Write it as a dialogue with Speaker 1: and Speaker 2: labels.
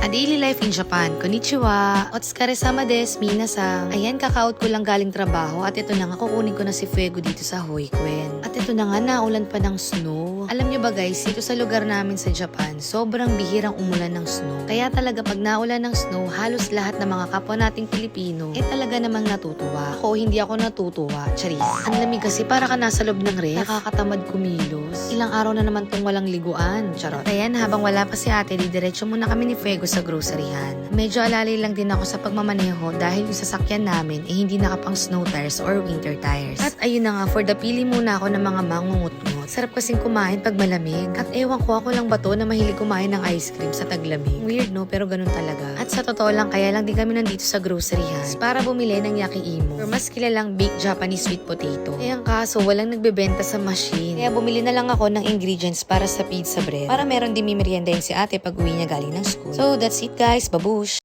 Speaker 1: daily life in Japan. Konnichiwa! Otsukaresama desu, minasan. Ayan, kaka-out ko lang galing trabaho at ito na nga kukunin ko na si Fuego dito sa Hoikuen. At ito na nga, naulan pa ng snow. Alam nyo ba guys, dito sa lugar namin sa Japan, sobrang bihirang umulan ng snow. Kaya talaga pag naulan ng snow, halos lahat ng mga kapwa nating Pilipino, talaga namang natutuwa. Ako, hindi ako natutuwa. Charis. Ang lamig kasi para ka nasa loob ng ref. Nakakatamad kumilos. Ilang araw na naman tong walang liguan. Charot. Ayan, habang wala pa si ate, didiretso muna kami ni Fuego sa groceryhan. Medyo alalay lang din ako sa pagmamaneho dahil yung sasakyan namin hindi nakapang snow tires or winter tires. At ayun na nga, for the pili muna ako ng mga mangungut-ngut. Sarap kasing kumain pag malamig. At ewan ko, ako lang ba to na mahilig kumain ng ice cream sa taglamig? Weird no, pero ganun talaga. At sa totoo lang, kaya lang din kami nandito sa groceryhan para bumili ng Yaki Imo or mas kilalang baked Japanese sweet potato. Ayan kaso, walang nagbebenta sa machine. Kaya bumili na lang ako ng ingredients para sa pizza bread. Para meron din mimeriendahin si ate pag uwi niya galing ng school. So that's it guys, babush!